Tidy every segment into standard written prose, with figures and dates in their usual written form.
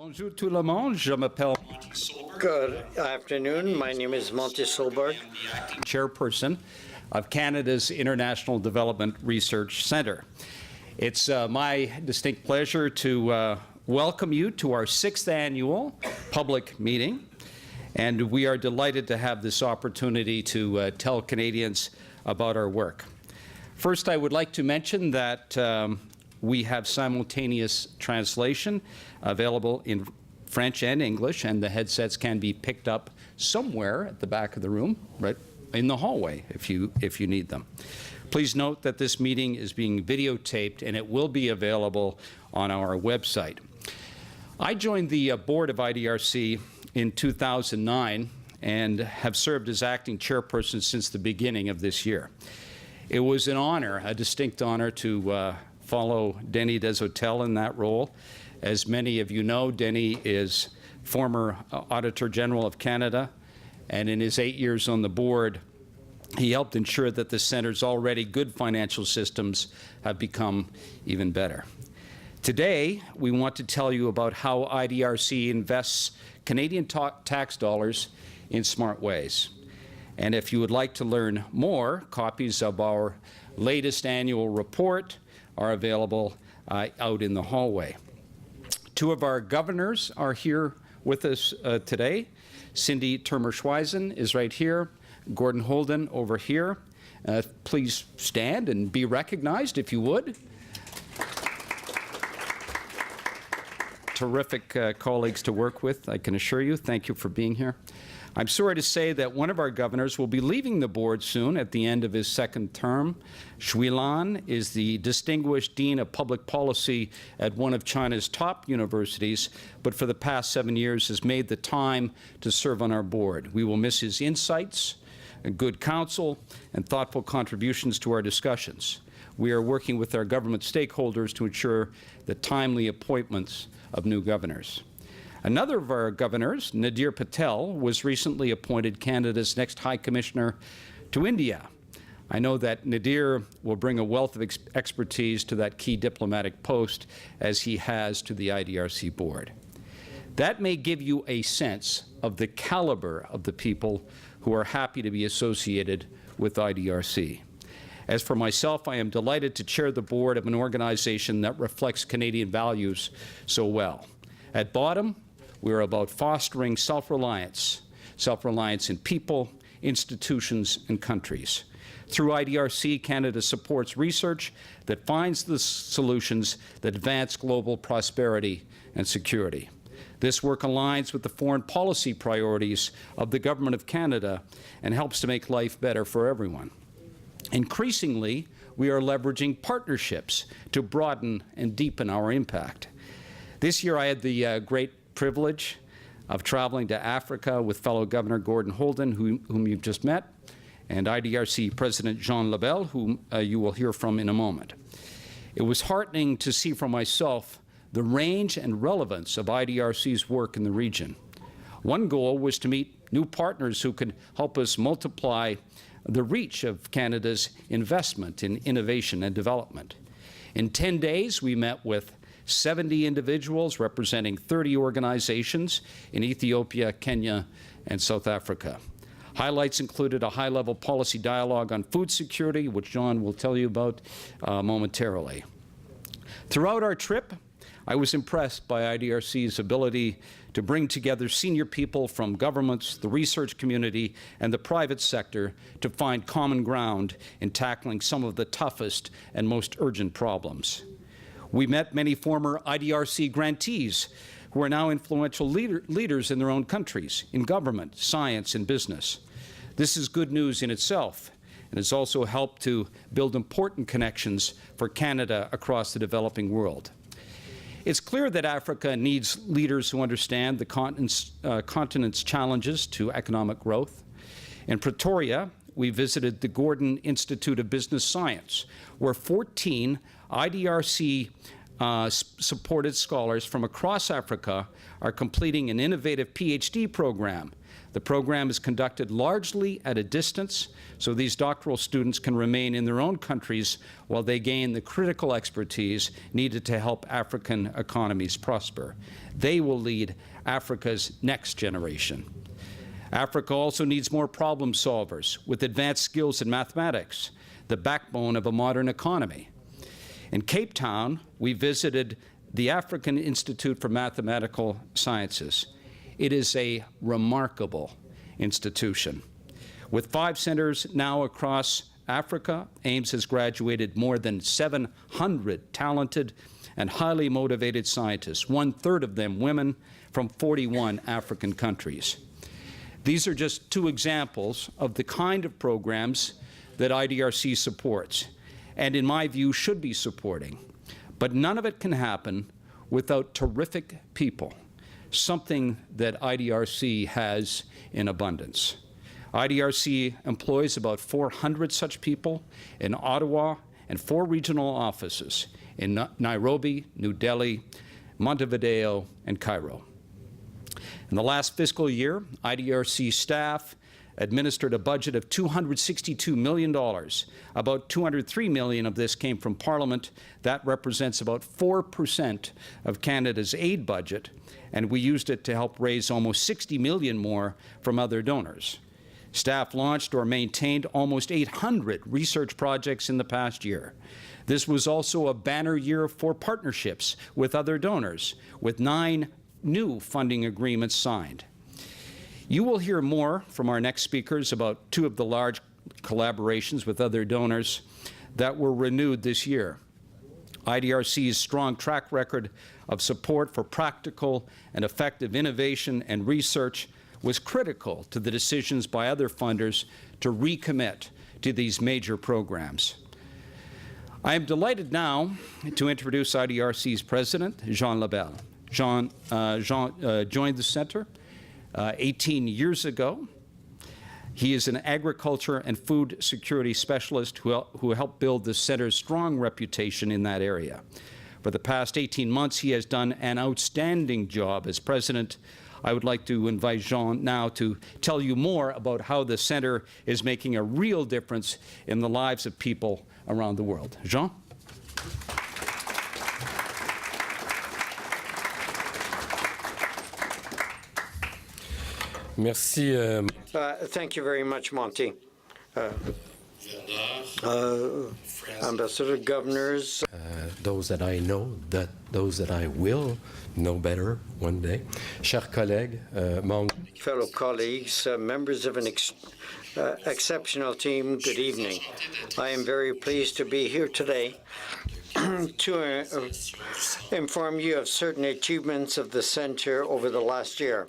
Bonjour tout le monde, je m'appelle Good afternoon. My name is Monty Solberg. Chairperson of Canada's International Development Research Centre. It's my distinct pleasure to welcome you to our 6th annual public meeting, and we are delighted to have this opportunity to tell Canadians about our work. First, I would like to mention that we have simultaneous translation available in French and English, and the headsets can be picked up somewhere at the back of the room, right in the hallway if you need them. Please note that this meeting is being videotaped and it will be available on our website. I joined the board of IDRC in 2009 and have served as acting chairperson since the beginning of this year. It was an honor, a distinct honor, to follow Denis Deshotel in that role. As many of you know, Denis is former Auditor General of Canada, and in his 8 years on the board, he helped ensure that the centre's already good financial systems have become even better. Today, we want to tell you about how IDRC invests Canadian tax dollars in smart ways. And if you would like to learn more, copies of our latest annual report are available out in the hallway. Two of our governors are here with us today. Cindy Turner-Schweisen is right here. Gordon Holden over here. Please stand and be recognized if you would. Terrific colleagues to work with, I can assure you. Thank you for being here. I'm sorry to say that one of our governors will be leaving the board soon at the end of his second term. Shui Lan is the Distinguished Dean of Public Policy at one of China's top universities, but for the past 7 years has made the time to serve on our board. We will miss his insights, good counsel, and thoughtful contributions to our discussions. We are working with our government stakeholders to ensure the timely appointments of new governors. Another of our governors, Nadir Patel, was recently appointed Canada's next High Commissioner to India. I know that Nadir will bring a wealth of expertise to that key diplomatic post, as he has to the IDRC board. That may give you a sense of the caliber of the people who are happy to be associated with IDRC. As for myself, I am delighted to chair the board of an organization that reflects Canadian values so well. At bottom, we're about fostering self-reliance in people, institutions, and countries. Through IDRC, Canada supports research that finds the solutions that advance global prosperity and security. This work aligns with the foreign policy priorities of the Government of Canada and helps to make life better for everyone. Increasingly, we are leveraging partnerships to broaden and deepen our impact. This year, I had the great privilege of traveling to Africa with fellow Governor Gordon Holden, whom you've just met, and IDRC President Jean Lebel, whom you will hear from in a moment. It was heartening to see for myself the range and relevance of IDRC's work in the region. One goal was to meet new partners who could help us multiply the reach of Canada's investment in innovation and development. In 10 days, we met with 70 individuals representing 30 organizations in Ethiopia, Kenya, and South Africa. Highlights included a high-level policy dialogue on food security, which John will tell you about momentarily. Throughout our trip, I was impressed by IDRC's ability to bring together senior people from governments, the research community, and the private sector to find common ground in tackling some of the toughest and most urgent problems. We met many former IDRC grantees who are now influential leaders in their own countries, in government, science, and business. This is good news in itself, and has also helped to build important connections for Canada across the developing world. It's clear that Africa needs leaders who understand the continent's challenges to economic growth. In Pretoria, we visited the Gordon Institute of Business Science, where 14 IDRC supported scholars from across Africa are completing an innovative PhD program The program is conducted largely at a distance, so these doctoral students can remain in their own countries while they gain the critical expertise needed to help African economies prosper. They will lead Africa's next generation. Africa also needs more problem solvers with advanced skills in mathematics, the backbone of a modern economy. In Cape Town, we visited the African Institute for Mathematical Sciences. It is a remarkable institution. With 5 centers now across Africa, Ames has graduated more than 700 talented and highly motivated scientists, 1/3 of them women, from 41 African countries. These are just 2 examples of the kind of programs that IDRC supports, and in my view should be supporting. But none of it can happen without terrific people, something that IDRC has in abundance. IDRC employs about 400 such people in Ottawa and 4 regional offices in Nairobi, New Delhi, Montevideo, and Cairo. In the last fiscal year, IDRC staff administered a budget of $262 million. About $203 million of this came from Parliament. That represents about 4% of Canada's aid budget, and we used it to help raise almost $60 million more from other donors. Staff launched or maintained almost 800 research projects in the past year. This was also a banner year for partnerships with other donors, with 9 new funding agreements signed. You will hear more from our next speakers about 2 of the large collaborations with other donors that were renewed this year. IDRC's strong track record of support for practical and effective innovation and research was critical to the decisions by other funders to recommit to these major programs. I am delighted now to introduce IDRC's president, Jean Lebel. Jean joined the center 18 years ago. He is an agriculture and food security specialist who helped build the center's strong reputation in that area. For the past 18 months, he has done an outstanding job as president. I would like to invite Jean now to tell you more about how the center is making a real difference in the lives of people around the world. Jean? Merci. Thank you very much, Monty. Ambassador, governors, Those that I know, those that I will know better one day. Chers collègues, membres. fellow colleagues, members of an exceptional team, good evening. I am very pleased to be here today to inform you of certain achievements of the Centre over the last year.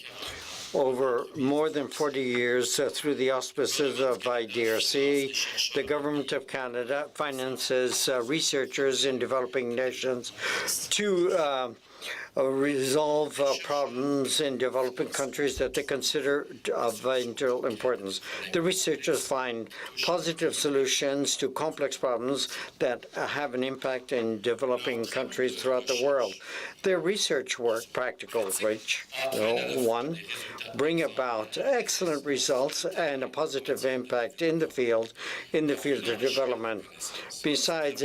Over more than 40 years, through the auspices of IDRC, the Government of Canada finances researchers in developing nations to resolve problems in developing countries that they consider of vital importance. The researchers find positive solutions to complex problems that have an impact in developing countries throughout the world. Their research work, practical of which, 1, bring about excellent results and a positive impact in the field of development. Besides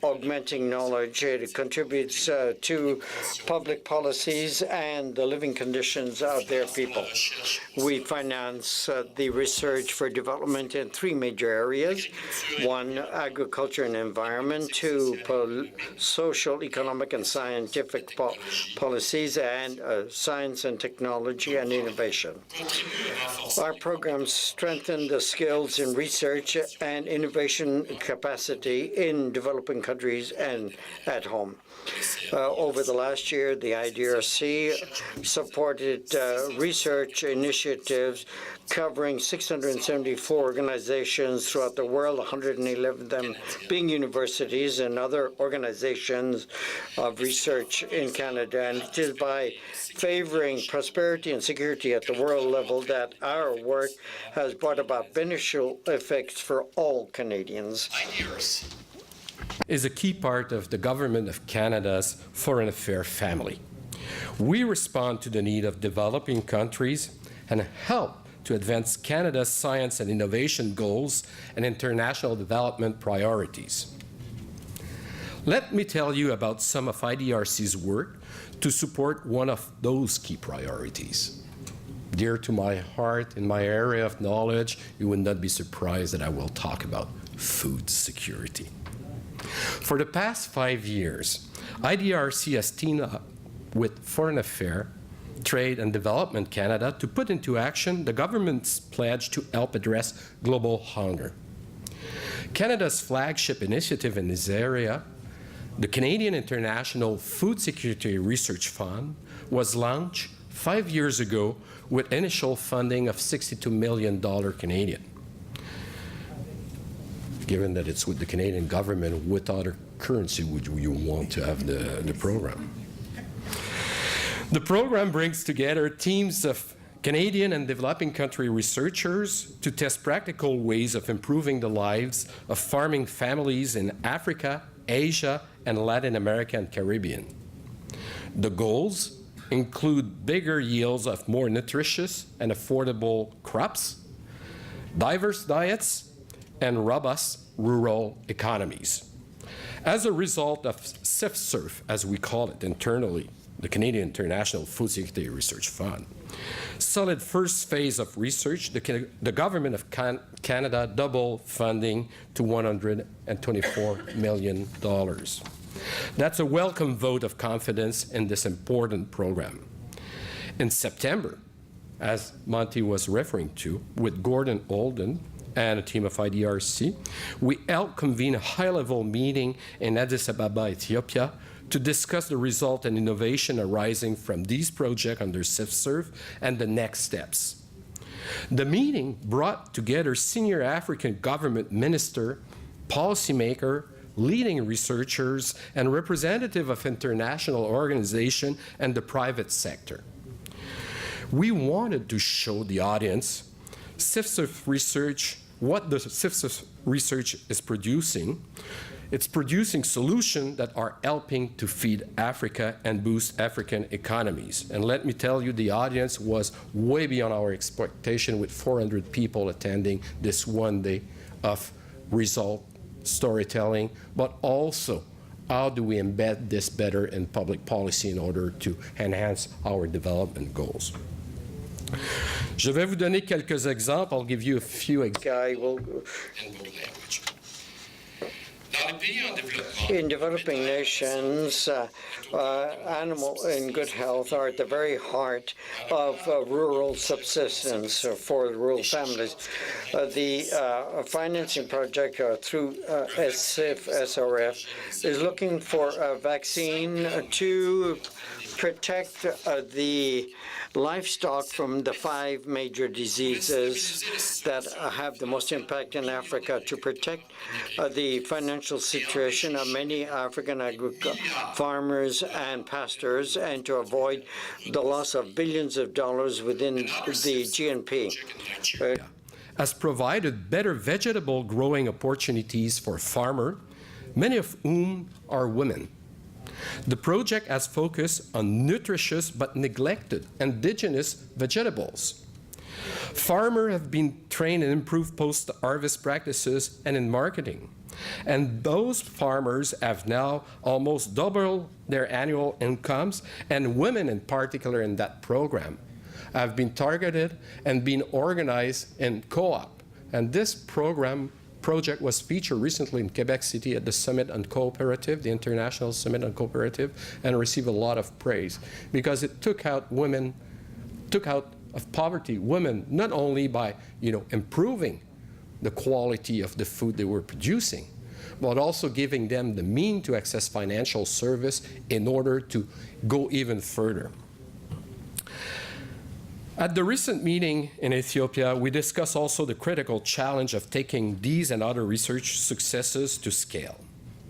augmenting knowledge, it contributes to public policies and the living conditions of their people. We finance the research for development in 3 major areas. 1, agriculture and environment. 2, social, economic, and scientific policies, and science and technology and innovation. Our programs strengthen the skills in research and innovation capacity in developing countries and at home. Over the last year, the IDRC supported research initiatives covering 674 organizations throughout the world, 111 of them being universities and other organizations of research in Canada. And it is by favoring prosperity and security at the world level that our work has brought about beneficial effects for all Canadians. Is a key part of the Government of Canada's foreign affairs family. We respond to the need of developing countries and help to advance Canada's science and innovation goals and international development priorities. Let me tell you about some of IDRC's work to support one of those key priorities. Dear to my heart, in my area of knowledge, you would not be surprised that I will talk about food security. For the past 5 years, IDRC has teamed up with Foreign Affairs, Trade and Development Canada to put into action the government's pledge to help address global hunger. Canada's flagship initiative in this area, the Canadian International Food Security Research Fund, was launched 5 years ago with initial funding of $62 million Canadian. Given that it's with the Canadian government, what other currency would you want to have the program? The program brings together teams of Canadian and developing country researchers to test practical ways of improving the lives of farming families in Africa, Asia, and Latin America and Caribbean. The goals include bigger yields of more nutritious and affordable crops, diverse diets, and robust rural economies. As a result of CIFSURF, as we call it internally, the Canadian International Food Security Research Fund, solid first phase of research, the Government of Canada doubled funding to $124 million. That's a welcome vote of confidence in this important program. In September, as Monty was referring to, with Gordon Olden and a team of IDRC, we helped convene a high-level meeting in Addis Ababa, Ethiopia, to discuss the result and innovation arising from these projects under CIFSURF and the next steps. The meeting brought together senior African government minister, policymaker, leading researchers, and representative of international organizations and the private sector. We wanted to show the audience CIFSURF research, what the CIFSURF research is producing. It's producing solutions that are helping to feed Africa and boost African economies. And let me tell you, the audience was way beyond our expectation, with 400 people attending this one day of result storytelling, but also how do we embed this better in public policy in order to enhance our development goals. Je vais vous donner quelques exemples. I'll give you a few examples. In developing nations, animals in good health are at the very heart of rural subsistence for rural families. The financing project through SRF is looking for a vaccine to protect the livestock from the 5 major diseases that have the most impact in Africa, to protect the financial situation of many African farmers and pastors, and to avoid the loss of billions of dollars within the GNP. Has provided better vegetable growing opportunities for farmers, many of whom are women. The project has focused on nutritious but neglected indigenous vegetables. Farmers have been trained in improved post-harvest practices and in marketing. And those farmers have now almost doubled their annual incomes, and women in particular in that program have been targeted and been organized in co-op. And this project was featured recently in Quebec City at the Summit on Cooperative, the International Summit on Cooperative, and received a lot of praise because it took out of poverty women, not only by improving the quality of the food they were producing, but also giving them the means to access financial service in order to go even further. At the recent meeting in Ethiopia, we discussed also the critical challenge of taking these and other research successes to scale.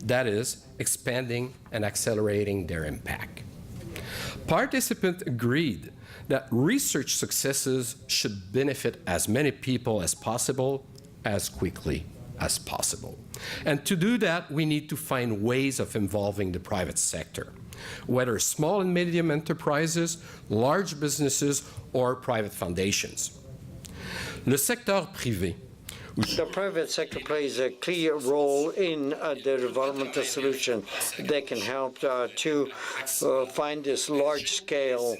That is, expanding and accelerating their impact. Participants agreed that research successes should benefit as many people as possible, as quickly as possible. And to do that, we need to find ways of involving the private sector, whether small and medium enterprises, large businesses, or private foundations. Le secteur privé. The private sector plays a clear role in the development of solutions that can help to find this large-scale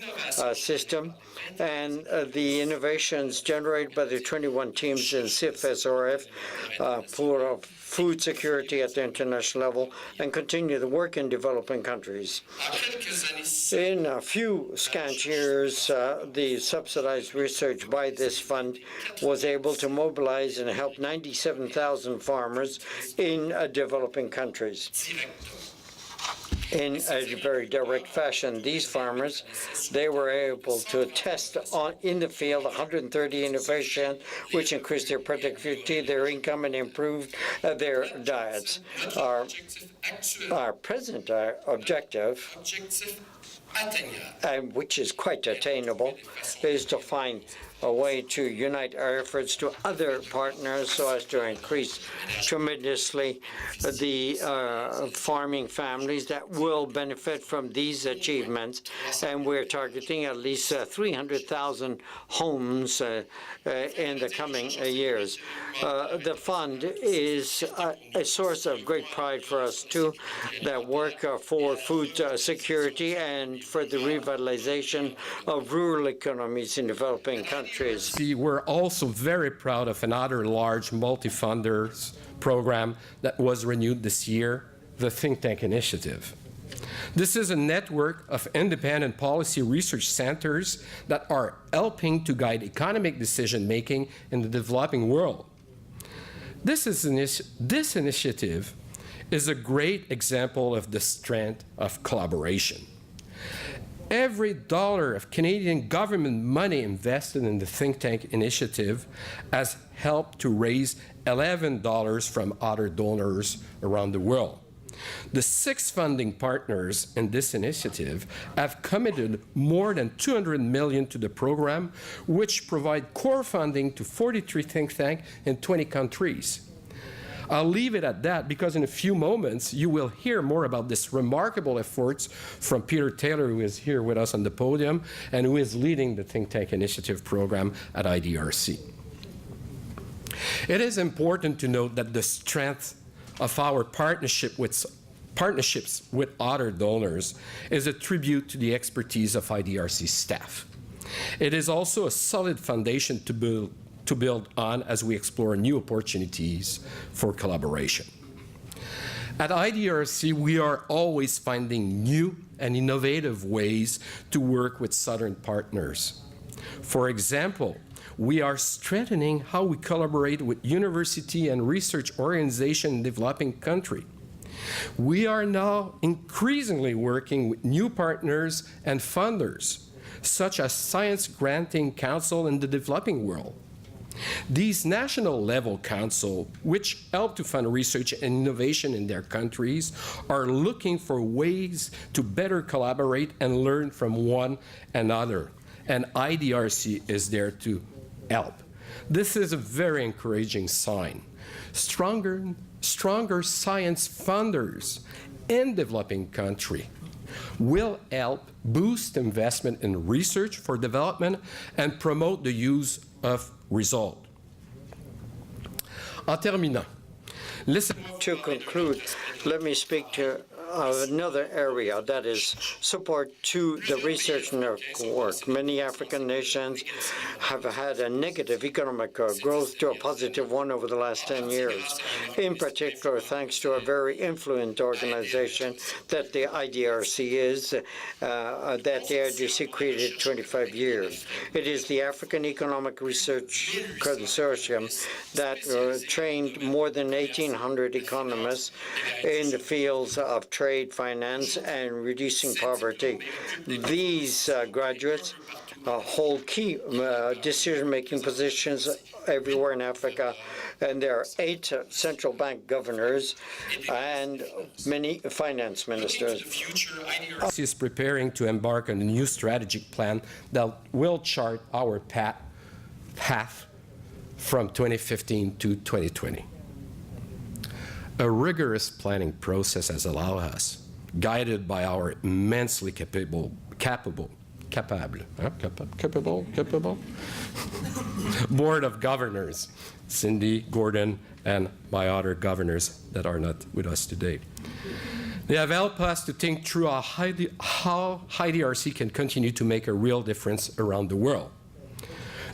system. And the innovations generated by the 21 teams in CIF-SRF for food security at the international level and continue the work in developing countries. In a few scant years, the subsidized research by this fund was able to mobilize and help 97,000 farmers in developing countries. In a very direct fashion, these farmers, they were able to test in the field 130 innovations, which increased their productivity, their income, and improved their diets. Our present objective, which is quite attainable, is to find a way to unite our efforts to other partners so as to increase tremendously the farming families that will benefit from these achievements. And we're targeting at least 300,000 homes in the coming years. The fund is a source of great pride for us, too, that work for food security and for the revitalization of rural economies in developing countries. We're also very proud of another large multi-funders program that was renewed this year, the Think Tank Initiative. This is a network of independent policy research centers that are helping to guide economic decision-making in the developing world. This initiative is a great example of the strength of collaboration. Every dollar of Canadian government money invested in the Think Tank Initiative has helped to raise $11 from other donors around the world. The 6 funding partners in this initiative have committed more than $200 million to the program, which provide core funding to 43 think tanks in 20 countries. I'll leave it at that because in a few moments you will hear more about this remarkable efforts from Peter Taylor, who is here with us on the podium and who is leading the Think Tank Initiative program at IDRC. It is important to note that the strength of our partnerships with other donors is a tribute to the expertise of IDRC staff. It is also a solid foundation to build on as we explore new opportunities for collaboration. At IDRC, we are always finding new and innovative ways to work with Southern partners. For example, we are strengthening how we collaborate with university and research organizations in developing countries. We are now increasingly working with new partners and funders, such as Science Granting Council in the developing world. These national-level councils, which help to fund research and innovation in their countries, are looking for ways to better collaborate and learn from one another, and IDRC is there to help. This is a very encouraging sign. Stronger science funders in developing countries will help boost investment in research for development and promote the use of result. En terminant, to conclude, let me speak to another area, that is support to the research network. Many African nations have had a negative economic growth to a positive one over the last 10 years. In particular, thanks to a very influential organization that the IDRC is, that the IDRC created 25 years. It is the African Economic Research Consortium that trained more than 1,800 economists in the fields of trade, finance, and reducing poverty. These graduates hold key decision-making positions everywhere in Africa, and there are 8 central bank governors and many finance ministers. IDRC is preparing to embark on a new strategic plan that will chart our path from 2015 to 2020. A rigorous planning process has allowed us, guided by our immensely capable board of governors, Cindy, Gordon, and my other governors that are not with us today. They have helped us to think through how IDRC can continue to make a real difference around the world.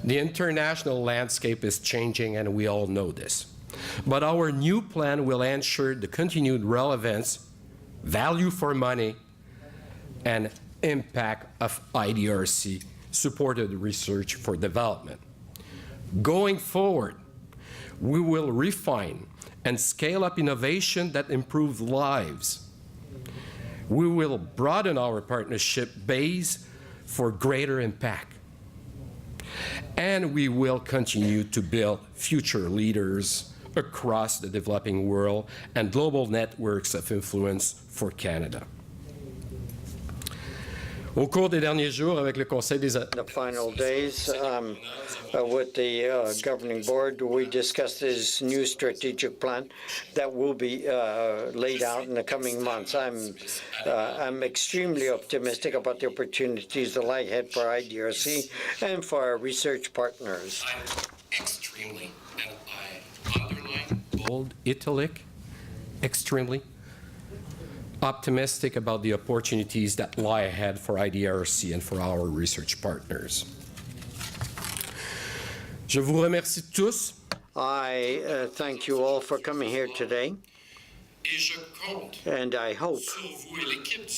The international landscape is changing, and we all know this. But our new plan will ensure the continued relevance, value for money, and impact of IDRC-supported research for development. Going forward, we will refine and scale up innovation that improves lives. We will broaden our partnership base for greater impact. And we will continue to build future leaders across the developing world and global networks of influence for Canada. Au cours des derniers jours, avec le Conseil des The final days with the governing board, we discussed this new strategic plan that will be laid out in the coming months. I'm extremely optimistic about the opportunities that lie ahead for IDRC and for our research partners. Extremely, and I underline bold, italic, extremely optimistic about the opportunities that lie ahead for IDRC and for our research partners. Je vous remercie tous. I thank you all for coming here today, and I hope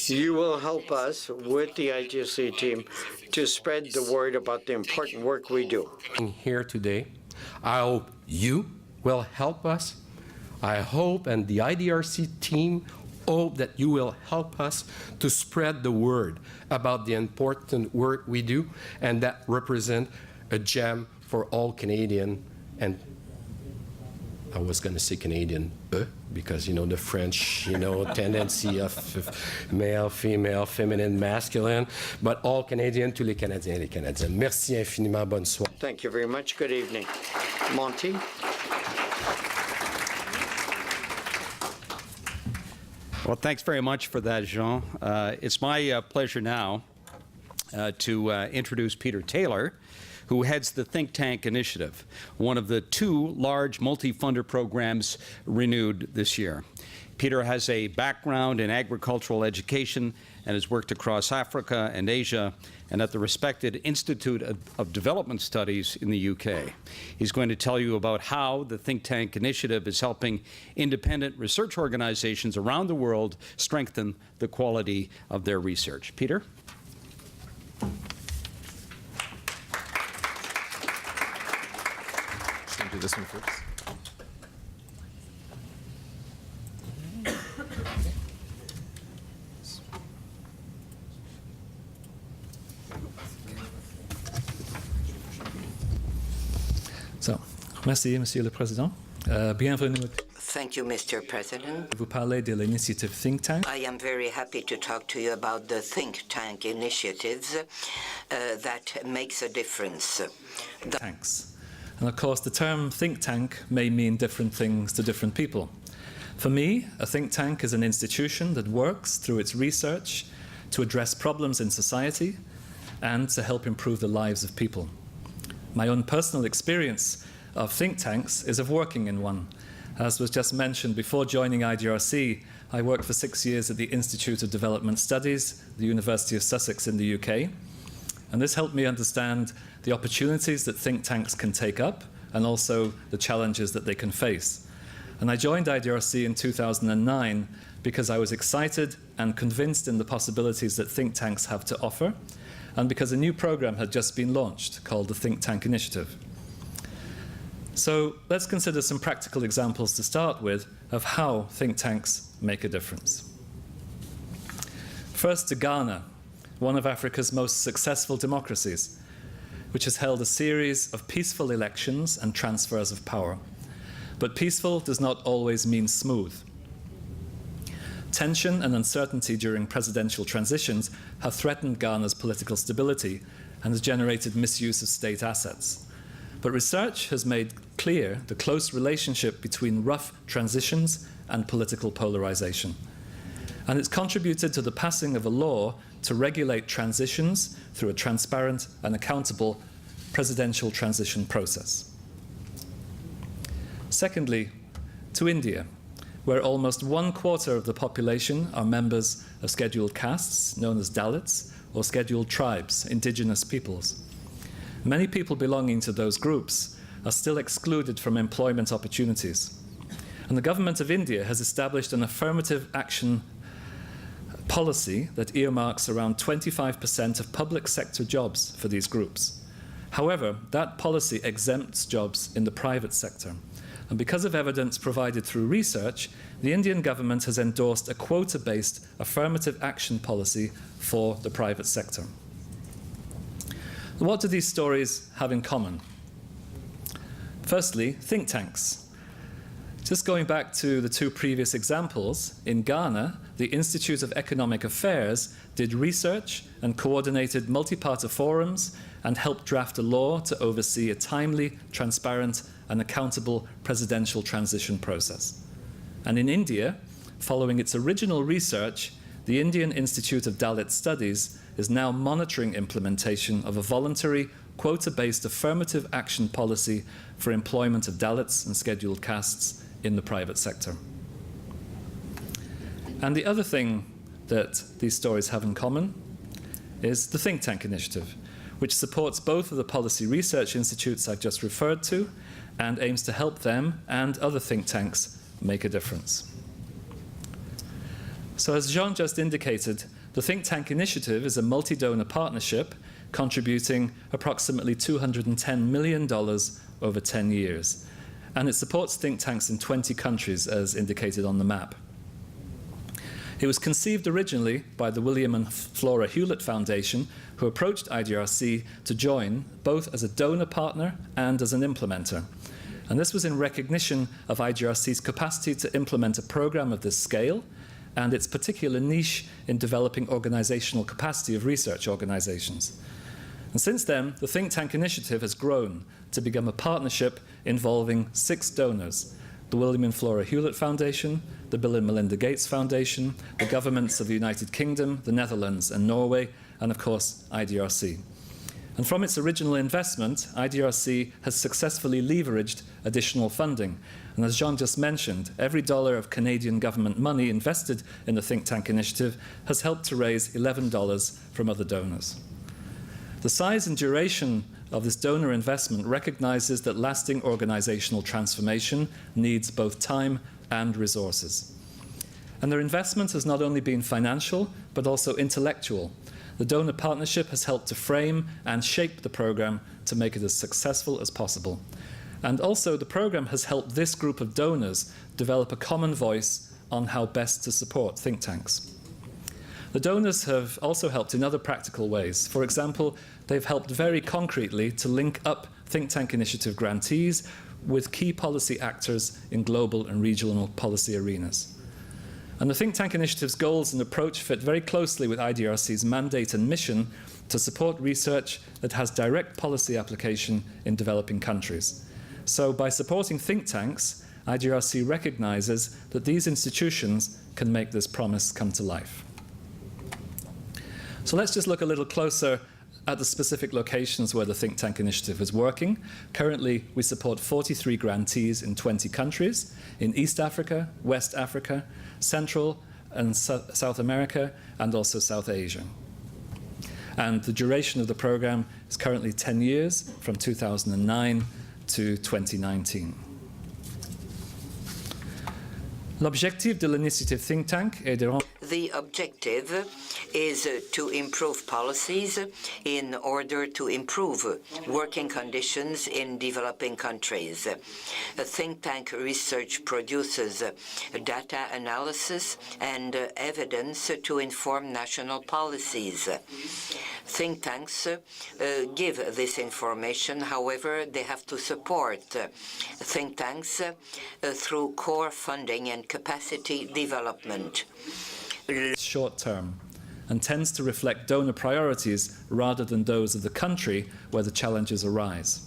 you will help us with the IDRC team to spread the word about the important work we do. Here today, I hope you will help us. I hope, and the IDRC team hope that you will help us to spread the word about the important work we do and that represent a gem for all Canadian, and I was going to say Canadian, because, you know, the French, you know, tendency of male, female, feminine, masculine, but all Canadian, tous les Canadiens et les Canadiennes. Merci infiniment, bonne soirée. Thank you very much. Good evening. Monty? Well, thanks very much for that, Jean. It's my pleasure now to introduce Peter Taylor, who heads the Think Tank Initiative, one of the two large multi-funder programs renewed this year. Peter has a background in agricultural education and has worked across Africa and Asia and at the respected Institute of Development Studies in the UK. He's going to tell you about how the Think Tank Initiative is helping independent research organizations around the world strengthen the quality of their research. Peter? Just going to do this one first. So, merci, Monsieur le Président. Bienvenue. Thank you, Mr. President. Vous parler de l'initiative Think Tank. I am very happy to talk to you about the think tank initiatives that makes a difference. Tanks. And of course, the term think tank may mean different things to different people. For me, a think tank is an institution that works through its research to address problems in society and to help improve the lives of people. My own personal experience of think tanks is of working in one. As was just mentioned, before joining IDRC, I worked for 6 years at the Institute of Development Studies, the University of Sussex in the UK. And this helped me understand the opportunities that think tanks can take up and also the challenges that they can face. And I joined IDRC in 2009 because I was excited and convinced in the possibilities that think tanks have to offer, and because a new program had just been launched called the Think Tank Initiative. So let's consider some practical examples to start with of how think tanks make a difference. First, to Ghana, one of Africa's most successful democracies, which has held a series of peaceful elections and transfers of power. But peaceful does not always mean smooth. Tension and uncertainty during presidential transitions have threatened Ghana's political stability and has generated misuse of state assets. But research has made clear the close relationship between rough transitions and political polarization. And it's contributed to the passing of a law to regulate transitions through a transparent and accountable presidential transition process. Secondly, to India, where almost 1/4 of the population are members of scheduled castes, known as Dalits, or scheduled tribes, indigenous peoples. Many people belonging to those groups are still excluded from employment opportunities. And the government of India has established an affirmative action policy that earmarks around 25% of public sector jobs for these groups. However, that policy exempts jobs in the private sector. And because of evidence provided through research, the Indian government has endorsed a quota-based affirmative action policy for the private sector. What do these stories have in common? Firstly, think tanks. Just going back to the two previous examples, in Ghana, the Institute of Economic Affairs did research and coordinated multi-party forums and helped draft a law to oversee a timely, transparent, and accountable presidential transition process. And in India, following its original research, the Indian Institute of Dalit Studies is now monitoring implementation of a voluntary, quota-based affirmative action policy for employment of Dalits and scheduled castes in the private sector. And the other thing that these stories have in common is the think tank initiative, which supports both of the policy research institutes I've just referred to and aims to help them and other think tanks make a difference. So as Jean just indicated, the think tank initiative is a multi-donor partnership contributing approximately $210 million over 10 years. And it supports think tanks in 20 countries, as indicated on the map. It was conceived originally by the William and Flora Hewlett Foundation, who approached IDRC to join both as a donor partner and as an implementer. And this was in recognition of IDRC's capacity to implement a program of this scale and its particular niche in developing organizational capacity of research organizations. And since then, the think tank initiative has grown to become a partnership involving 6 donors: the William and Flora Hewlett Foundation, the Bill and Melinda Gates Foundation, the governments of the United Kingdom, the Netherlands and Norway, and of course, IDRC. And from its original investment, IDRC has successfully leveraged additional funding. And as Jean just mentioned, every dollar of Canadian government money invested in the think tank initiative has helped to raise $11 from other donors. The size and duration of this donor investment recognizes that lasting organizational transformation needs both time and resources. And their investment has not only been financial, but also intellectual. The donor partnership has helped to frame and shape the program to make it as successful as possible. And also, the program has helped this group of donors develop a common voice on how best to support think tanks. The donors have also helped in other practical ways. For example, they've helped very concretely to link up think tank initiative grantees with key policy actors in global and regional policy arenas. And the think tank initiative's goals and approach fit very closely with IDRC's mandate and mission to support research that has direct policy application in developing countries. So by supporting think tanks, IDRC recognizes that these institutions can make this promise come to life. So let's just look a little closer at the specific locations where the think tank initiative is working. Currently, we support 43 grantees in 20 countries, in East Africa, West Africa, Central and South America, and also South Asia. And the duration of the program is currently 10 years, from 2009 to 2019. L'objectif de l'initiative think tank est de... The objective is to improve policies in order to improve working conditions in developing countries. A think tank research produces data analysis and evidence to inform national policies. Think tanks give this information. However, they have to support think tanks through core funding and capacity development. Short term, and tends to reflect donor priorities rather than those of the country where the challenges arise.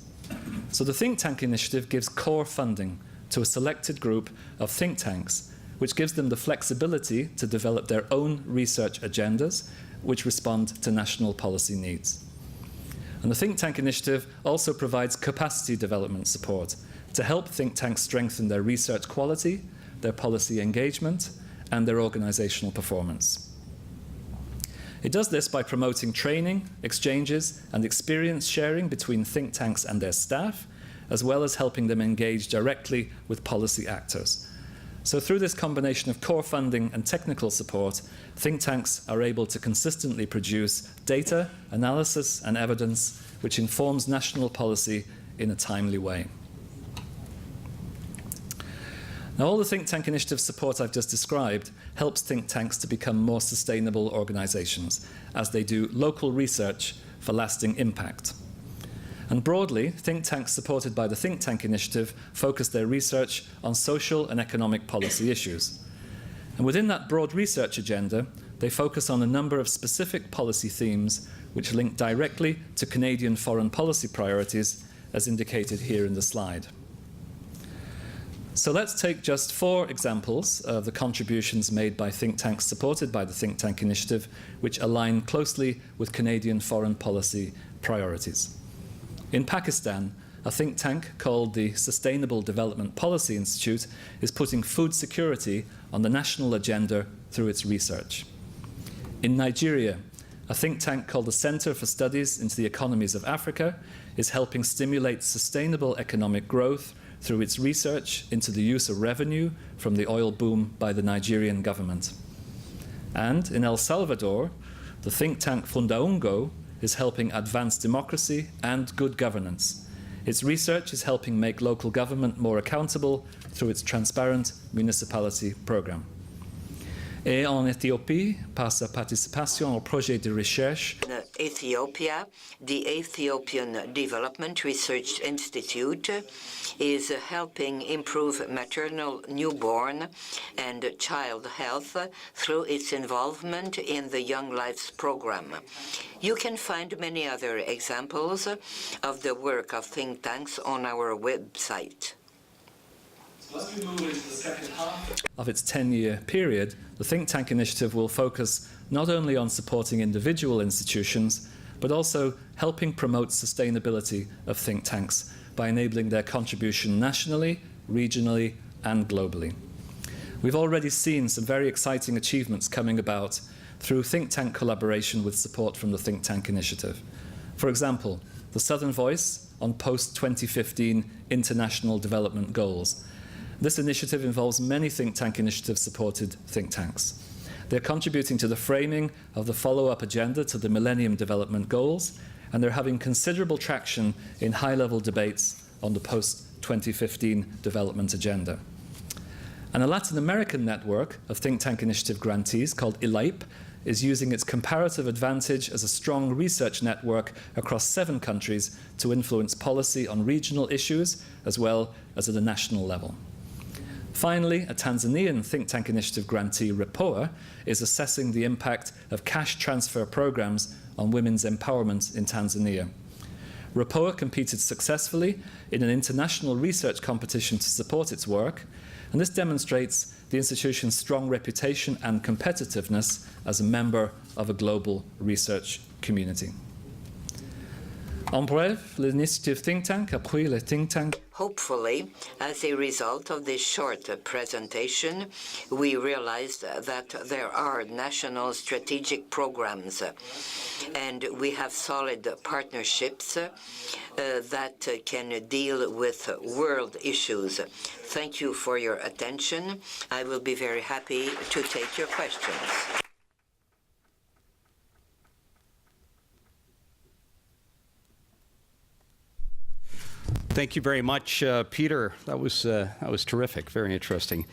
So the think tank initiative gives core funding to a selected group of think tanks which gives them the flexibility to develop their own research agendas which respond to national policy needs. And the Think Tank Initiative also provides capacity development support to help think tanks strengthen their research quality, their policy engagement, and their organizational performance. It does this by promoting training, exchanges, and experience sharing between think tanks and their staff, as well as helping them engage directly with policy actors. So through this combination of core funding and technical support, think tanks are able to consistently produce data, analysis, and evidence which informs national policy in a timely way. Now, all the think tank initiative support I've just described helps think tanks to become more sustainable organizations as they do local research for lasting impact. And broadly, think tanks supported by the Think Tank Initiative focus their research on social and economic policy issues. And within that broad research agenda, they focus on a number of specific policy themes which link directly to Canadian foreign policy priorities, as indicated here in the slide. So let's take just 4 examples of the contributions made by think tanks supported by the Think Tank Initiative, which align closely with Canadian foreign policy priorities. In Pakistan, a think tank called the Sustainable Development Policy Institute is putting food security on the national agenda through its research. In Nigeria, a think tank called the Centre for Studies into the Economies of Africa is helping stimulate sustainable economic growth through its research into the use of revenue from the oil boom by the Nigerian government. And in El Salvador, the think tank Fundaungo is helping advance democracy and good governance. Its research is helping make local government more accountable through its transparent municipality program. Et en Éthiopie, par sa participation au projet de recherche, Ethiopia, the Ethiopian Development Research Institute is helping improve maternal, newborn, and child health through its involvement in the Young Lives program. You can find many other examples of the work of think tanks on our website. As we move into the second half of its 10-year period, the Think Tank Initiative will focus not only on supporting individual institutions, but also helping promote sustainability of think tanks by enabling their contribution nationally, regionally, and globally. We've already seen some very exciting achievements coming about through think tank collaboration with support from the Think Tank Initiative. For example, the Southern Voice on post-2015 international development goals. This initiative involves many think tank initiative-supported think tanks. They're contributing to the framing of the follow-up agenda to the Millennium Development Goals, and they're having considerable traction in high-level debates on the post-2015 development agenda. And a Latin American network of think tank initiative grantees called ILAIP is using its comparative advantage as a strong research network across 7 countries to influence policy on regional issues as well as at a national level. Finally, a Tanzanian think tank initiative grantee, REPOA, is assessing the impact of cash transfer programs on women's empowerment in Tanzania. REPOA competed successfully in an international research competition to support its work, and this demonstrates the institution's strong reputation and competitiveness as a member of a global research community. En bref, l'initiative think tank appuie les think tanks. Hopefully, as a result of this short presentation, we realized that there are national strategic programs and we have solid partnerships that can deal with world issues. Thank you for your attention. I will be very happy to take your questions. Thank you very much, Peter. That was terrific, very interesting.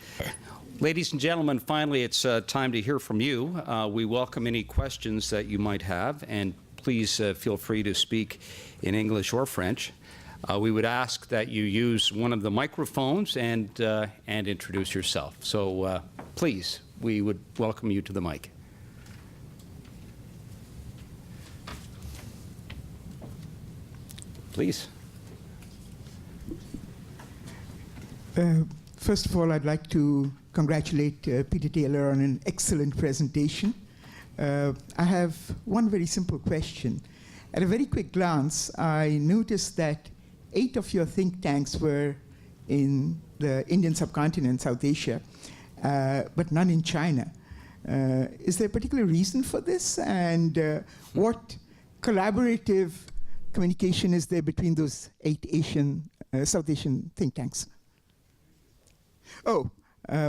Ladies and gentlemen, finally, it's time to hear from you. We welcome any questions that you might have, and please feel free to speak in English or French. We would ask that you use one of the microphones and introduce yourself. So please, we would welcome you to the mic. Please. First of all, I'd like to congratulate Peter Taylor on an excellent presentation. I have one very simple question. At a very quick glance, I noticed that 8 of your think tanks were in the Indian subcontinent, South Asia, but none in China. Is there a particular reason for this? And what collaborative communication is there between those 8 South Asian think tanks? Oh,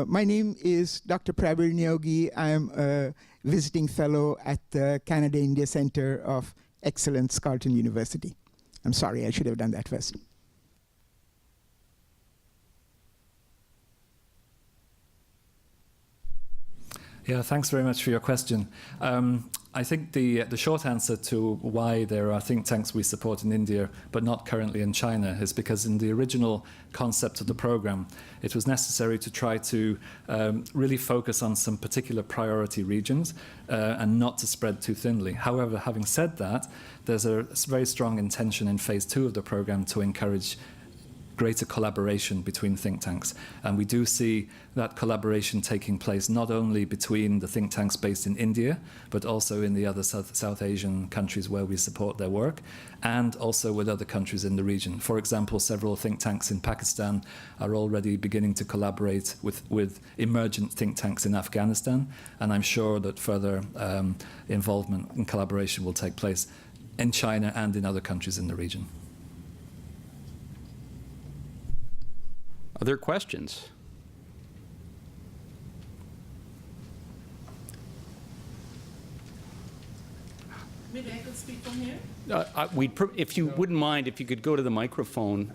my name is Dr. Prabir Nyogi. I am a visiting fellow at the Canada-India Center of Excellence, Carleton University. I'm sorry, I should have done that first. Yeah, thanks very much for your question. I think the short answer to why there are think tanks we support in India but not currently in China is because in the original concept of the program, it was necessary to try to really focus on some particular priority regions and not to spread too thinly. However, having said that, there's a very strong intention in phase 2 of the program to encourage greater collaboration between think tanks. And we do see that collaboration taking place not only between the think tanks based in India, but also in the other South Asian countries where we support their work, and also with other countries in the region. For example, several think tanks in Pakistan are already beginning to collaborate with emergent think tanks in Afghanistan, and I'm sure that further involvement and collaboration will take place in China and in other countries in the region. Other questions? Maybe I could speak from here? If you wouldn't mind, if you could go to the microphone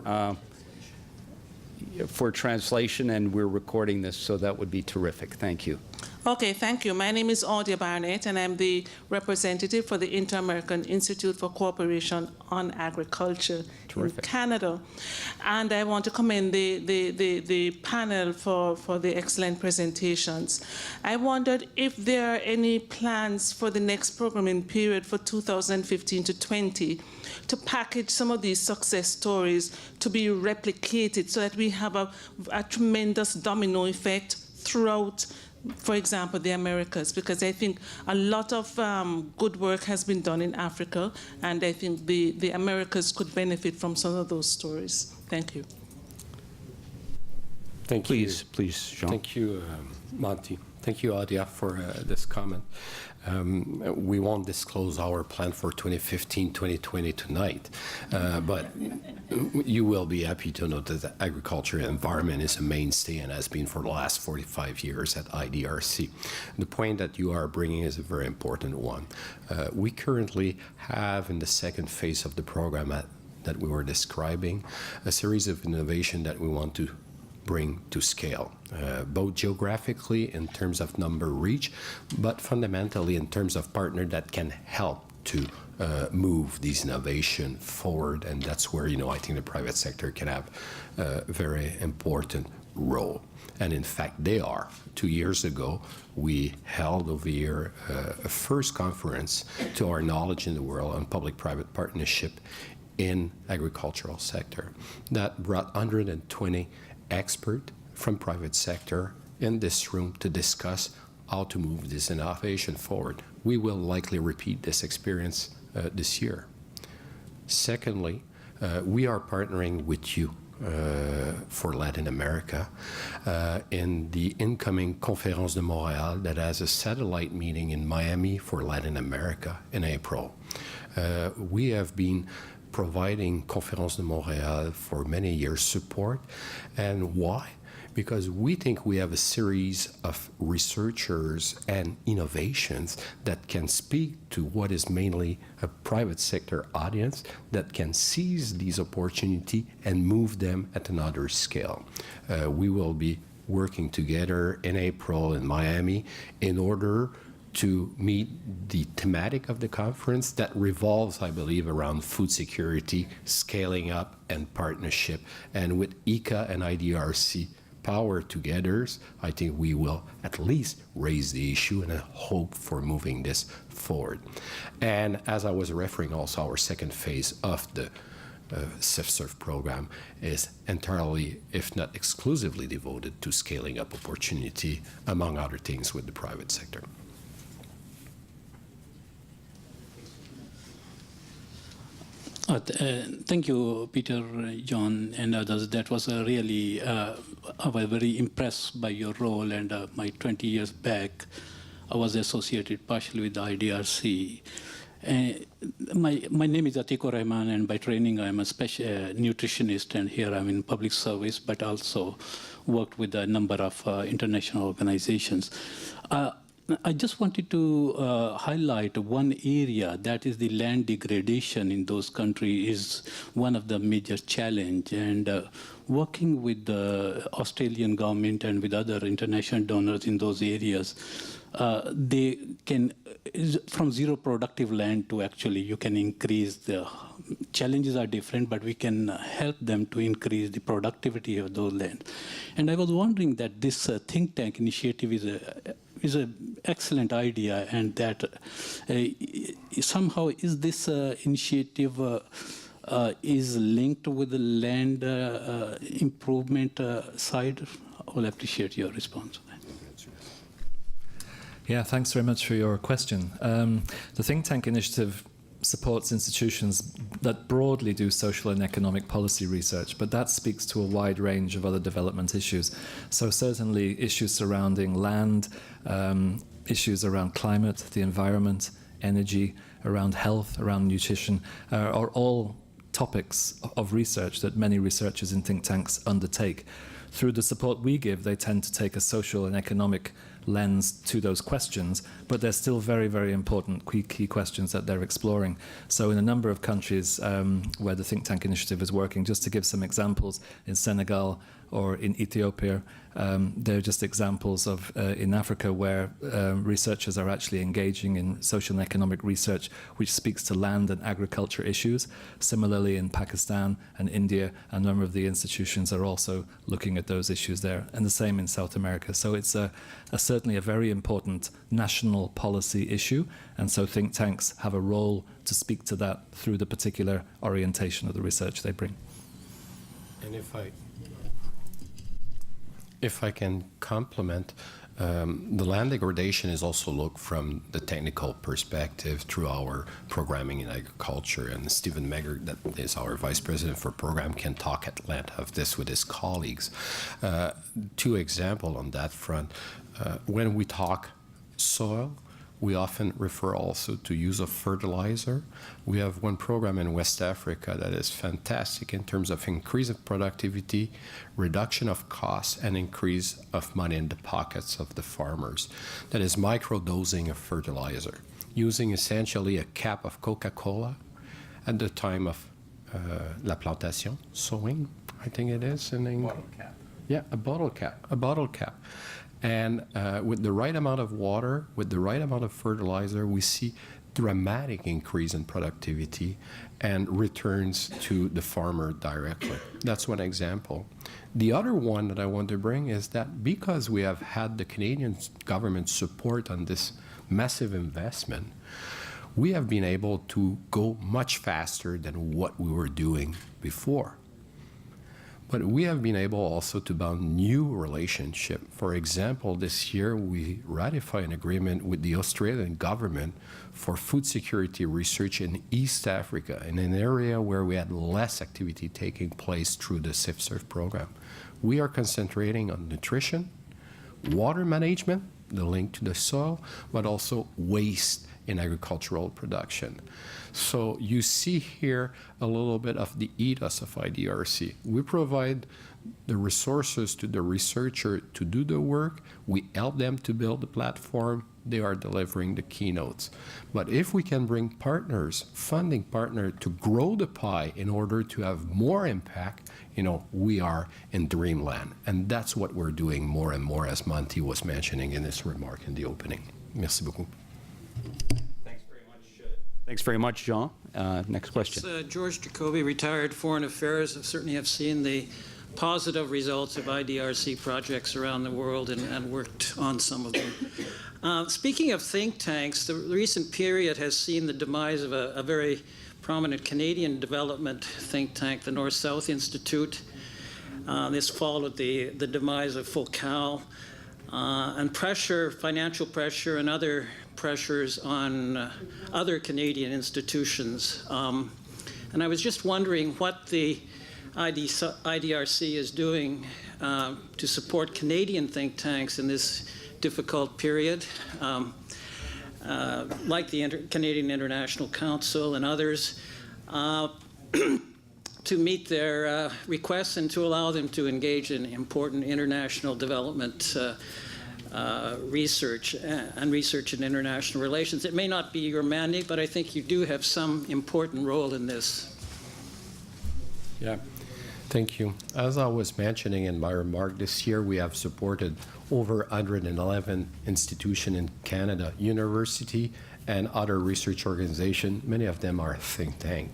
for translation, and we're recording this, so that would be terrific. Thank you. Okay, thank you. My name is Audia Barnett, and I'm the representative for the Inter-American Institute for Cooperation on Agriculture in Canada. And I want to commend the panel for the excellent presentations. I wondered if there are any plans for the next programming period for 2015 to 20 to package some of these success stories to be replicated so that we have a tremendous domino effect throughout, for example, the Americas, because I think a lot of good work has been done in Africa, and I think the Americas could benefit from some of those stories. Thank you. Thank you. Please, Jean. Thank you, Monty. Thank you, Audia, for this comment. We won't disclose our plan for 2015-2020 tonight, but you will be happy to know that the agriculture and environment is a mainstay and has been for the last 45 years at IDRC. The point that you are bringing is a very important one. We currently have, in the second phase of the program that we were describing, a series of innovation that we want to bring to scale, both geographically in terms of number reach, but fundamentally in terms of partner that can help to move these innovation forward. And that's where, I think the private sector can have a very important role. And in fact, they are. 2 years ago, we held over here a first conference, to our knowledge in the world, on public-private partnership in agricultural sector that brought 120 expert from private sector in this room to discuss how to move this innovation forward. We will likely repeat this experience this year. Secondly, we are partnering with you for Latin America in the incoming Conférence de Montréal that has a satellite meeting in Miami for Latin America in April. We have been providing Conférence de Montréal for many years support. And why? Because we think we have a series of researchers and innovations that can speak to what is mainly a private sector audience that can seize these opportunities and move them at another scale. We will be working together in April in Miami in order to meet the thematic of the conference that revolves, I believe, around food security, scaling up, and partnership. And with ICA and IDRC power together, I think we will at least raise the issue and hope for moving this forward. And as I was referring also our second phase of the SIF-SURF program is entirely, if not exclusively, devoted to scaling up opportunity, among other things, with the private sector. Thank you, Peter, John, and others. That was really, I was very impressed by your role, and my 20 years back, I was associated partially with the IDRC. My name is Atikur Rahman, and by training, I'm a special nutritionist, and here I'm in public service, but also worked with a number of international organizations. I just wanted to highlight one area, that is the land degradation in those countries is one of the major challenge. And working with the Australian government and with other international donors in those areas, they can, from zero productive land to actually you can increase the challenges are different, but we can help them to increase the productivity of those lands. And I was wondering that this think tank initiative is an excellent idea, and that somehow is this initiative is linked with the land improvement side? I will appreciate your response. Yeah, thanks very much for your question. The think tank initiative supports institutions that broadly do social and economic policy research, but that speaks to a wide range of other development issues. So certainly issues surrounding land, issues around climate, the environment, energy, around health, around nutrition, are all topics of research that many researchers in think tanks undertake. Through the support we give, they tend to take a social and economic lens to those questions, but they're still very, very important key questions that they're exploring. So in a number of countries where the think tank initiative is working, just to give some examples, in Senegal or in Ethiopia, they're just examples of in Africa where researchers are actually engaging in social and economic research which speaks to land and agriculture issues. Similarly in Pakistan and India, a number of the institutions are also looking at those issues there, and the same in South America. So it's certainly a very important national policy issue, and so think tanks have a role to speak to that through the particular orientation of the research they bring. And if I can complement, the land degradation is also looked from the technical perspective through our programming in agriculture. And Stephen Megger, that is our vice president for program, can talk at length of this with his colleagues. Two examples on that front. When we talk soil, we often refer also to use of fertilizer. We have one program in West Africa that is fantastic in terms of increase of productivity, reduction of costs, and increase of money in the pockets of the farmers. That is microdosing of fertilizer, using essentially a cap of Coca-Cola at the time of la plantation, sowing, I think it is in English. Bottle cap. Yeah, a bottle cap. And with the right amount of water, with the right amount of fertilizer, we see dramatic increase in productivity and returns to the farmer directly. That's one example. The other one that I want to bring is that because we have had the Canadian government support on this massive investment, we have been able to go much faster than what we were doing before. But we have been able also to build new relationships. For example, this year we ratified an agreement with the Australian government for food security research in East Africa, in an area where we had less activity taking place through the SIF-SURF program. We are concentrating on nutrition, water management, the link to the soil, but also waste in agricultural production. So you see here a little bit of the ethos of IDRC. We provide the resources to the researcher to do the work. We help them to build the platform. They are delivering the keynotes. But if we can bring partners, funding partners, to grow the pie in order to have more impact, you know, we are in dreamland. And that's what we're doing more and more, as Monty was mentioning in his remark in the opening. Merci beaucoup. Thanks very much, Jean. Next question. George Jacoby, retired Foreign Affairs. I certainly have seen the positive results of IDRC projects around the world and worked on some of them. Speaking of think tanks, the recent period has seen the demise of a very prominent Canadian development think tank, the North-South Institute. This followed the demise of Focal, and pressure, financial pressure, and other pressures on other Canadian institutions. And I was just wondering what the IDRC is doing to support Canadian think tanks in this difficult period, like the Canadian International Council and others, to meet their requests and to allow them to engage in important international development research and research in international relations. It may not be your mandate, but I think you do have some important role in this. Yeah, thank you. As I was mentioning in my remark, this year we have supported over 111 institutions in Canada, university and other research organizations. Many of them are think tank.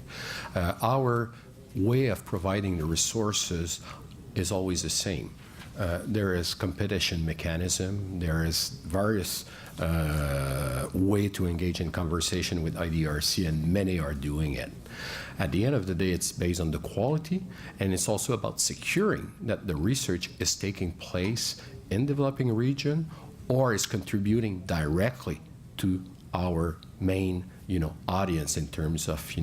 Our way of providing the resources is always the same. There is competition mechanism. There is various way to engage in conversation with IDRC, and many are doing it. At the end of the day, it's based on the quality, and it's also about securing that the research is taking place in developing region or is contributing directly to our main, audience in terms of,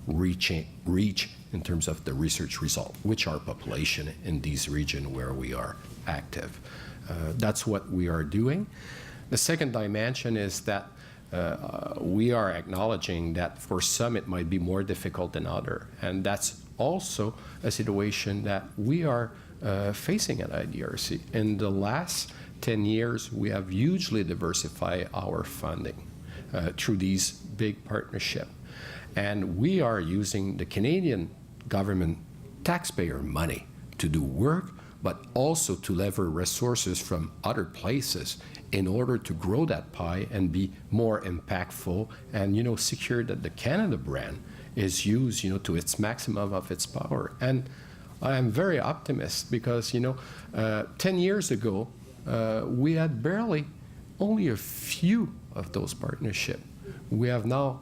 reach in terms of the research result, which are population in these regions where we are active. That's what we are doing. The second dimension is that we are acknowledging that for some it might be more difficult than other, and that's also a situation that we are facing at IDRC. In the last 10 years, we have hugely diversified our funding through these big partnerships, and we are using the Canadian government taxpayer money to do work, but also to lever resources from other places in order to grow that pie and be more impactful and, secure that the Canada brand is used, to its maximum of its power. And I am very optimistic because, 10 years ago, we had barely only a few of those partnerships. We have now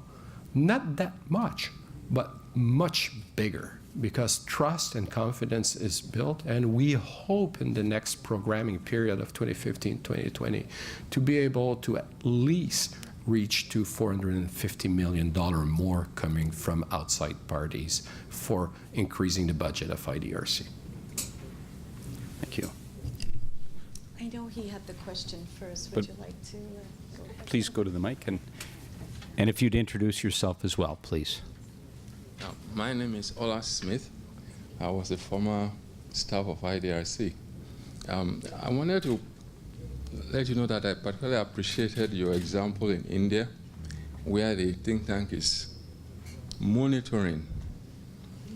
not that much, but much bigger, because trust and confidence is built, and we hope in the next programming period of 2015-2020 to be able to at least reach to $450 million more coming from outside parties for increasing the budget of IDRC. Thank you. I know he had the question first. Would you like to go ahead? Please go to the mic, and if you'd introduce yourself as well, please. My name is Ola Smith. I was a former staff of IDRC. I wanted to let you know that I particularly appreciated your example in India, where the think tank is monitoring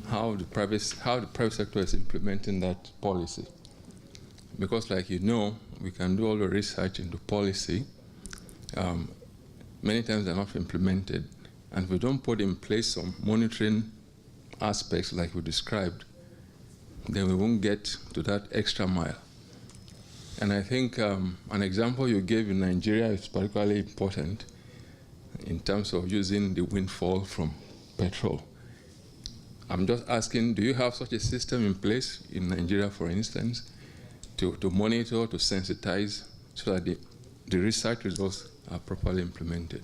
how the private sector is implementing that policy. Because, like we can do all the research into policy. Many times they're not implemented. And if we don't put in place some monitoring aspects like we described, then we won't get to that extra mile. And I think an example you gave in Nigeria is particularly important in terms of using the windfall from petrol. I'm just asking, do you have such a system in place in Nigeria, for instance, to monitor, to sensitize, so that the research results are properly implemented?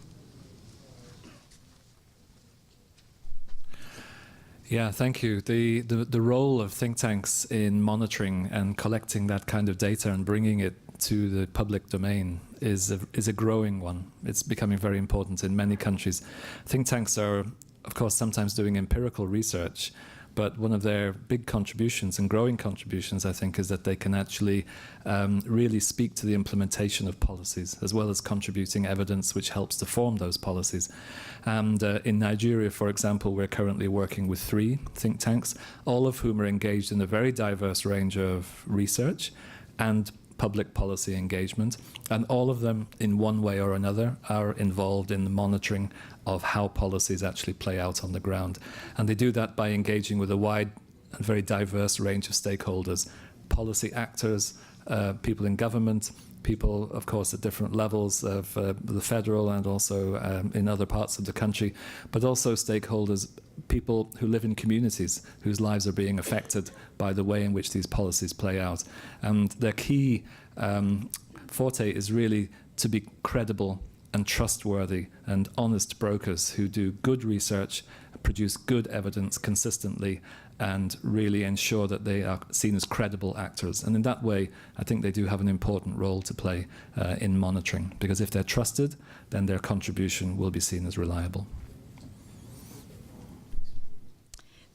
Yeah, thank you. The role of think tanks in monitoring and collecting that kind of data and bringing it to the public domain is a growing one. It's becoming very important in many countries. Think tanks are, of course, sometimes doing empirical research, but one of their big contributions and growing contributions, I think, is that they can actually really speak to the implementation of policies, as well as contributing evidence which helps to form those policies. And in Nigeria, for example, we're currently working with 3 think tanks, all of whom are engaged in a very diverse range of research and public policy engagement, and all of them, in one way or another, are involved in the monitoring of how policies actually play out on the ground. And they do that by engaging with a wide and very diverse range of stakeholders, policy actors, people in government, people, of course, at different levels of the federal and also in other parts of the country, but also stakeholders, people who live in communities whose lives are being affected by the way in which these policies play out. And their key forte is really to be credible and trustworthy and honest brokers who do good research, produce good evidence consistently, and really ensure that they are seen as credible actors. And in that way, I think they do have an important role to play in monitoring, because if they're trusted, then their contribution will be seen as reliable.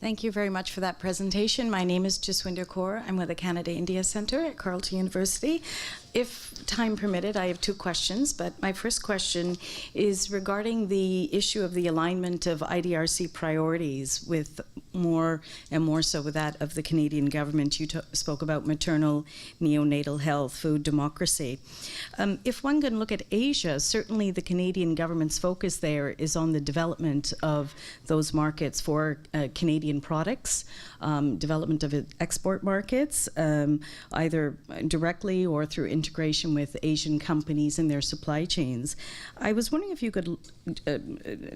Thank you very much for that presentation. My name is Jaswinder Kaur. I'm with the Canada-India Centre at Carleton University. If time permitted, I have two questions, but my first question is regarding the issue of the alignment of IDRC priorities with more and more so with that of the Canadian government. You spoke about maternal, neonatal health, food, democracy. If one can look at Asia, certainly the Canadian government's focus there is on the development of those markets for Canadian products, development of export markets, either directly or through integration with Asian companies and their supply chains. I was wondering if you could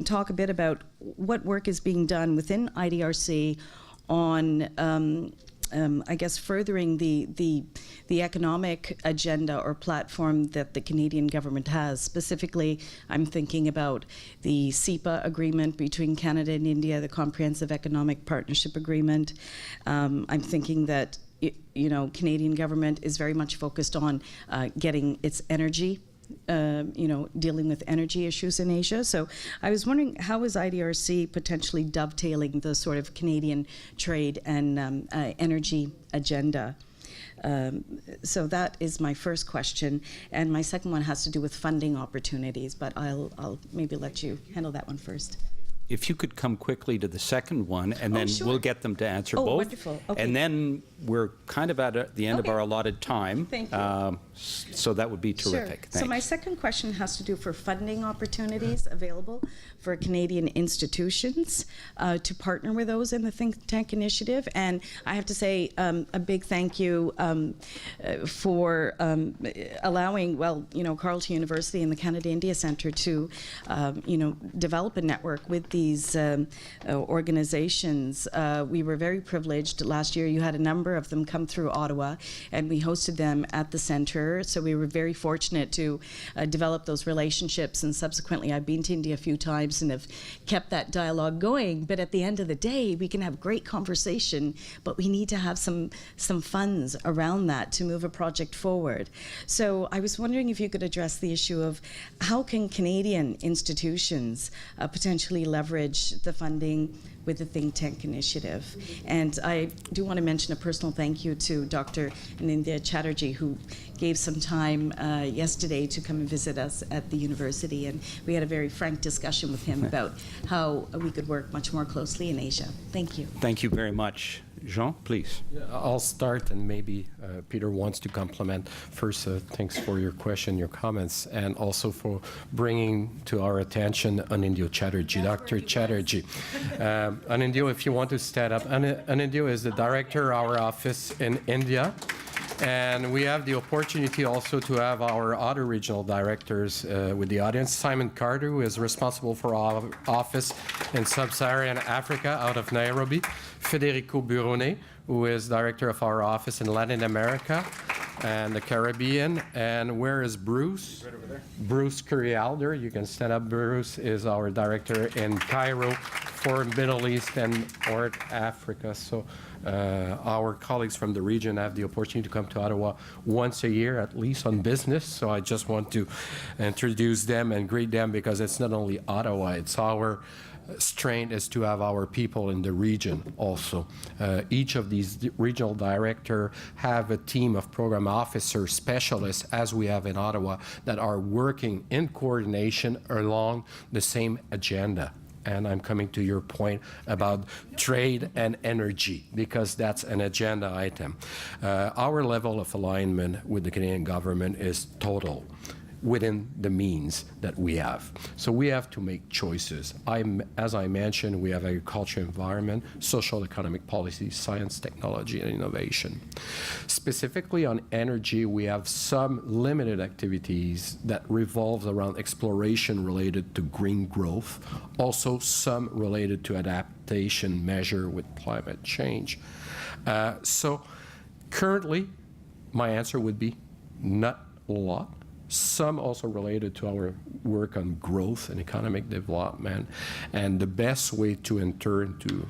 talk a bit about what work is being done within IDRC on I guess furthering the economic agenda or platform that the Canadian government has. Specifically, I'm thinking about the CEPA agreement between Canada and India, the Comprehensive Economic Partnership Agreement. I'm thinking that Canadian government is very much focused on getting its energy, dealing with energy issues in Asia. So I was wondering, how is IDRC potentially dovetailing the sort of Canadian trade and energy agenda? So that is my first question. And my second one has to do with funding opportunities, but I'll maybe let you handle that one first. If you could come quickly to the second one, and then sure. we'll get them to answer both. Oh, wonderful. Okay. And then we're kind of at the end of Okay. our allotted time. Thank you. So that would be terrific. Sure. So my second question has to do for funding opportunities available for Canadian institutions to partner with those in the Think Tank Initiative. And I have to say a big thank you for allowing, Carleton University and the Canada-India Centre to, develop a network with these organizations. We were very privileged. Last year you had a number of them come through Ottawa, and we hosted them at the centre. So we were very fortunate to develop those relationships, and subsequently I've been to India a few times and have kept that dialogue going. But at the end of the day, we can have great conversation, but we need to have some funds around that to move a project forward. So I was wondering if you could address the issue of how can Canadian institutions potentially leverage the funding with the Think Tank Initiative. And I do want to mention a personal thank you to Dr. Anindya Chatterjee, who gave some time yesterday to come and visit us at the university, and we had a very frank discussion with him about how we could work much more closely in Asia. Thank you. Thank you very much. Jean, please. Yeah, I'll start, and maybe Peter wants to complement. First, thanks for your question, your comments, and also for bringing to our attention Anindya Chatterjee, Dr. Chatterjee. Anindya, if you want to stand up. Anindya is the director of our office in India. And we have the opportunity also to have our other regional directors with the audience. Simon Carter, who is responsible for our office in Sub-Saharan Africa out of Nairobi. Federico Burone, who is director of our office in Latin America and the Caribbean. And where is Bruce? Right over there. Bruce Curialder. You can stand up. Bruce is our director in Cairo for Middle East and North Africa. So our colleagues from the region have the opportunity to come to Ottawa once a year, at least on business. So I just want to introduce them and greet them, because it's not only Ottawa, it's our strength is to have our people in the region also. Each of these regional directors have a team of program officers, specialists, as we have in Ottawa, that are working in coordination along the same agenda. And I'm coming to your point about trade and energy, because that's an agenda item. Our level of alignment with the Canadian government is total. within the means that we have. So we have to make choices. As I mentioned, we have agriculture, environment, social economic policy, science, technology, and innovation. Specifically on energy, we have some limited activities that revolve around exploration related to green growth, also some related to adaptation measure with climate change. So currently, my answer would be not a lot. Some also related to our work on growth and economic development. And the best way to enter into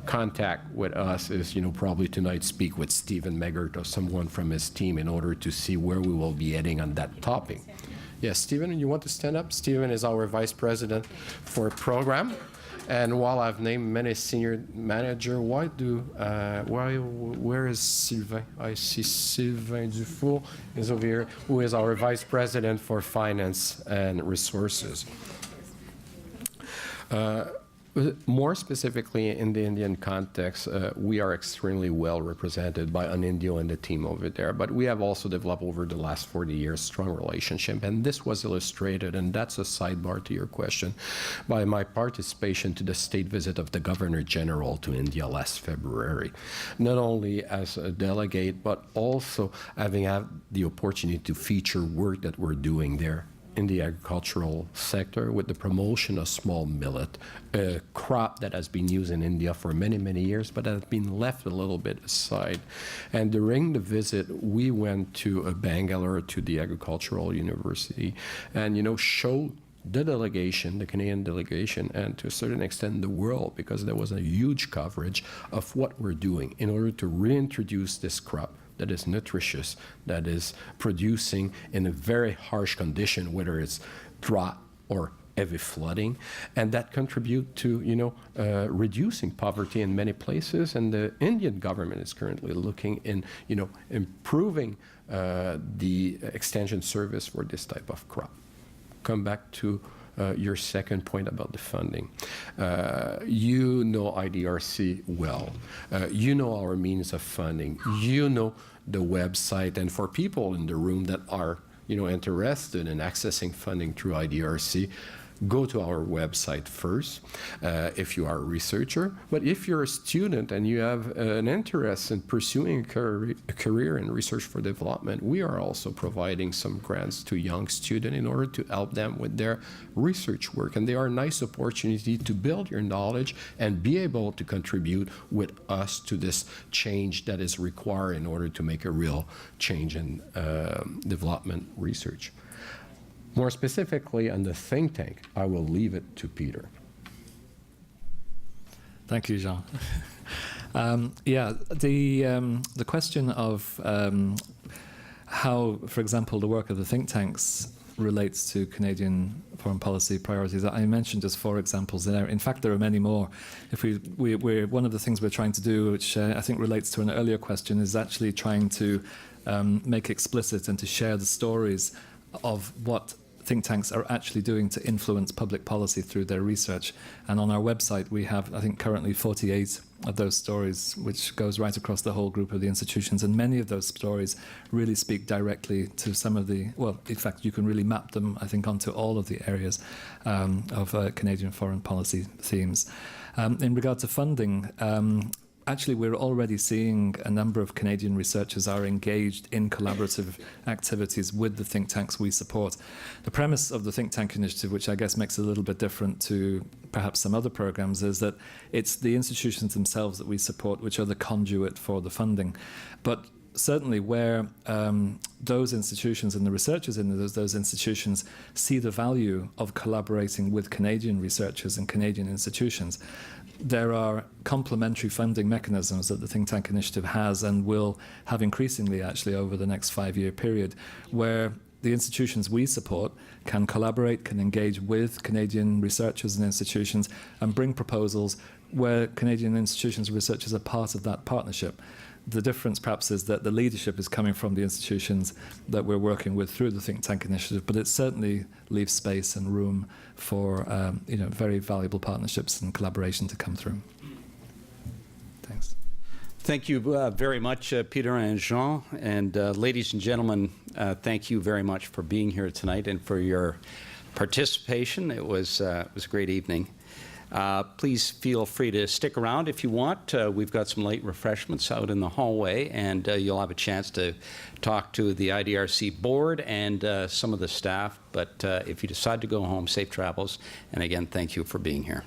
contact with us is, probably tonight speak with Stephen Meggert or someone from his team in order to see where we will be heading on that topic. Yes, Stephen, you want to stand up? Stephen is our Vice President for Program. And while I've named many senior manager, where is Sylvain? I see Sylvain Dufour is over here, who is our Vice President for Finance and Resources. More specifically in the Indian context, we are extremely well represented by Anindio and the team over there, but we have also developed over the last 40 years strong relationship, and this was illustrated, and that's a sidebar to your question, by my participation to the state visit of the Governor General to India last February, not only as a delegate, but also having had the opportunity to feature work that we're doing there in the agricultural sector with the promotion of small millet, a crop that has been used in India for many, many years, but has been left a little bit aside. And during the visit, we went to Bangalore, to the agricultural university, and, showed the delegation, the Canadian delegation, and to a certain extent the world, because there was a huge coverage of what we're doing in order to reintroduce this crop that is nutritious, that is producing in a very harsh condition, whether it's drought or heavy flooding, and that contribute to, reducing poverty in many places. And the Indian government is currently looking in, improving the extension service for this type of crop. Come back to your second point about the funding. You know IDRC well. You know our means of funding. You know the website. And for people in the room that are, interested in accessing funding through IDRC, go to our website first if you are a researcher. But if you're a student and you have an interest in pursuing a career in research for development, we are also providing some grants to young students in order to help them with their research work. And they are a nice opportunity to build your knowledge and be able to contribute with us to this change that is required in order to make a real change in development research. More specifically, on the think tank, I will leave it to Peter. Thank you, Jean. The question of how, for example, the work of the think tanks relates to Canadian foreign policy priorities. I mentioned just 4 examples there. In fact, there are many more. If we're one of the things we're trying to do, which I think relates to an earlier question, is actually trying to make explicit and to share the stories of what think tanks are actually doing to influence public policy through their research. And on our website, we have, I think, currently 48 of those stories, which goes right across the whole group of the institutions. And many of those stories really speak directly to some of the, well, in fact, you can really map them, I think, onto all of the areas of Canadian foreign policy themes. In regard to funding, actually, we're already seeing a number of Canadian researchers are engaged in collaborative activities with the think tanks we support. The premise of the think tank initiative, which I guess makes it a little bit different to perhaps some other programs, is that it's the institutions themselves that we support which are the conduit for the funding. But certainly where those institutions and the researchers in those institutions see the value of collaborating with Canadian researchers and Canadian institutions, there are complementary funding mechanisms that the think tank initiative has and will have increasingly actually over the next 5-year period, where the institutions we support can collaborate, can engage with Canadian researchers and institutions and bring proposals where Canadian institutions and researchers are part of that partnership. The difference perhaps is that the leadership is coming from the institutions that we're working with through the think tank initiative, but it certainly leaves space and room for very valuable partnerships and collaboration to come through. Thanks. Thank you very much, Peter and Jean. And ladies and gentlemen, thank you very much for being here tonight and for your participation. It was a great evening. Please feel free to stick around if you want. We've got some late refreshments out in the hallway, and you'll have a chance to talk to the IDRC board and some of the staff. But if you decide to go home, safe travels. And again, thank you for being here.